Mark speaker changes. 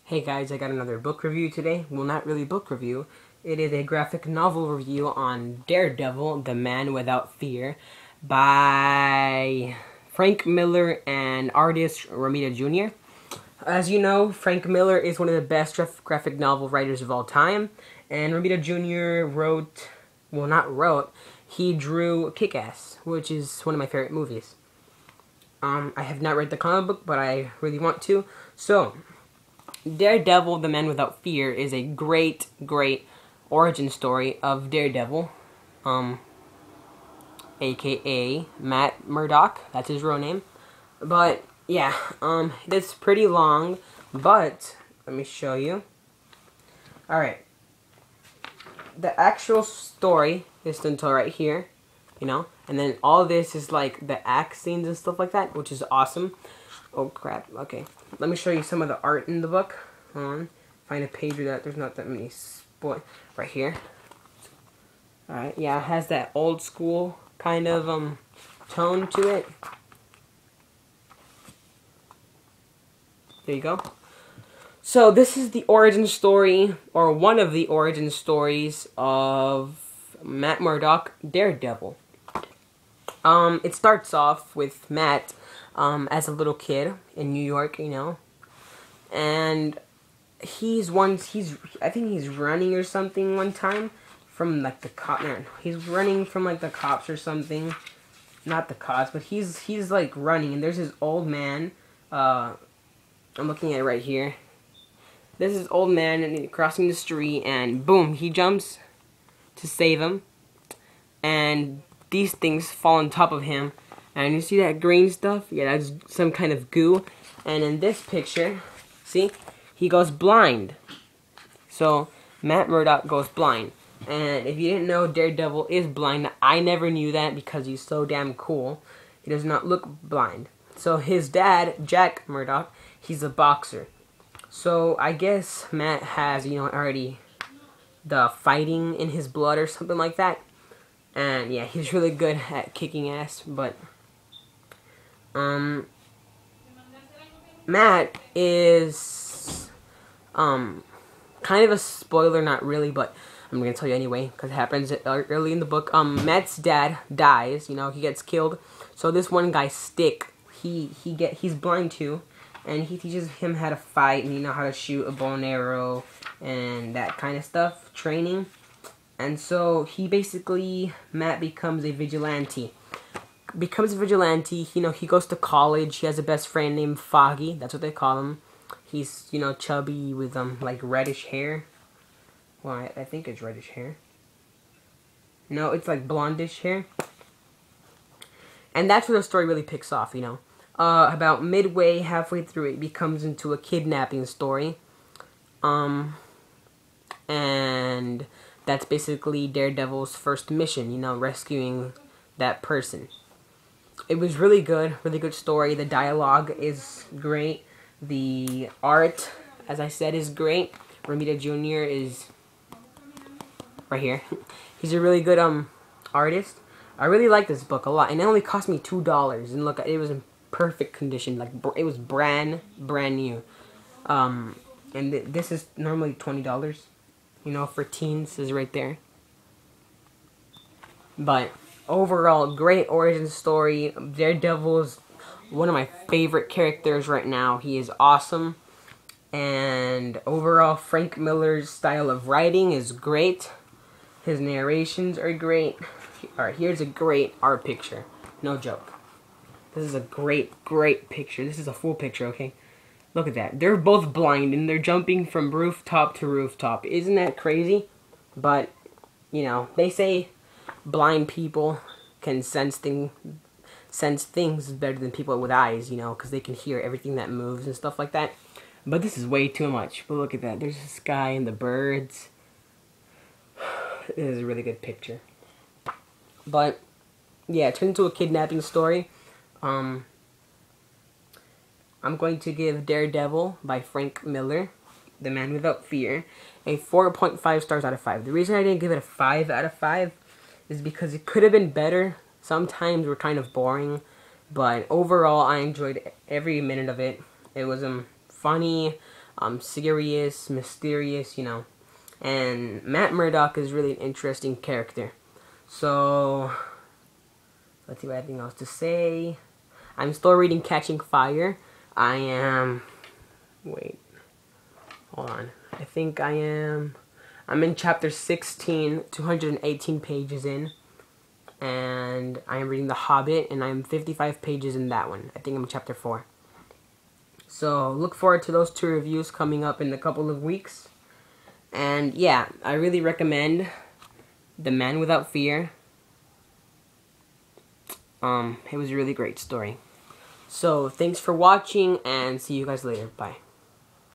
Speaker 1: Hey guys, I got another book review today. Well, not really book review. It is a graphic novel review on Daredevil, The Man Without Fear by Frank Miller and artist Romita Jr. As you know, Frank Miller is one of the best graphic novel writers of all time. And Romita Jr. he drew Kick-Ass, which is one of my favorite movies. I have not read the comic book, but I really want to. So, Daredevil, The Man Without Fear is a great origin story of Daredevil, aka Matt Murdock. That's his real name. But yeah, it's pretty long, but let me show you. Alright. The actual story is until right here, you know, and then all this is like the act scenes and stuff like that, which is awesome. Oh crap, okay. Let me show you some of the art in the book. Hold on. Find a page where that there's not that many right here. Alright, yeah, it has that old school kind of tone to it. There you go. So this is the origin story, or one of the origin stories of Matt Murdock, Daredevil. It starts off with Matt as a little kid in New York, you know, and I think he's running or something one time from like the cop. No, he's running from like the cops or something, not the cops, but he's like running, and there's this old man. I'm looking at it right here. This is old man and he's crossing the street, and boom, he jumps to save him, and these things fall on top of him. And you see that green stuff? Yeah, that's some kind of goo. And in this picture, see, he goes blind. So Matt Murdock goes blind. And if you didn't know, Daredevil is blind. I never knew that because he's so damn cool. He does not look blind. So his dad, Jack Murdock, he's a boxer. So I guess Matt has, you know, already the fighting in his blood or something like that. And yeah, he's really good at kicking ass, but Matt is kind of a spoiler, not really, but I'm gonna tell you anyway because it happens early in the book. Matt's dad dies, you know, he gets killed. So this one guy, Stick, he's blind too, and he teaches him how to fight and, you know, how to shoot a bow and arrow and that kind of stuff, training. And so Matt becomes a vigilante. You know, he goes to college. He has a best friend named Foggy. That's what they call him. He's, you know, chubby with like reddish hair. Well, I think it's reddish hair. No, it's like blondish hair. And that's where the story really picks off, you know. About halfway through, it becomes into a kidnapping story. And that's basically Daredevil's first mission, you know, rescuing that person. It was really good story. The dialogue is great. The art, as I said, is great. Romita Jr. is right here. He's a really good artist. I really like this book a lot, and it only cost me $2. And look, it was in perfect condition. Like, it was brand new. And this is normally $20. You know, for teens is right there. But overall, great origin story. Daredevil is one of my favorite characters right now. He is awesome. And overall, Frank Miller's style of writing is great. His narrations are great. Alright, here's a great art picture. No joke. This is a great picture. This is a full picture, okay? Look at that. They're both blind, and they're jumping from rooftop to rooftop. Isn't that crazy? But, you know, they say blind people can sense things better than people with eyes, you know, because they can hear everything that moves and stuff like that. But this is way too much. But look at that. There's the sky and the birds. This is a really good picture. But, yeah, it turns into a kidnapping story. I'm going to give Daredevil by Frank Miller, The Man Without Fear, a 4.5 stars out of 5. The reason I didn't give it a 5 out of 5 is because it could have been better. Sometimes we're kind of boring, but overall I enjoyed every minute of it. It was funny, serious, mysterious, you know. And Matt Murdock is really an interesting character. So, let's see what I have anything else to say. I'm still reading Catching Fire. Wait, hold on. I think I'm in chapter 16, 218 pages in. And I am reading The Hobbit, and I'm 55 pages in that one. I think I'm in chapter 4. So, look forward to those 2 reviews coming up in a couple of weeks. And, yeah, I really recommend The Man Without Fear. It was a really great story. So, thanks for watching, and see you guys later. Bye.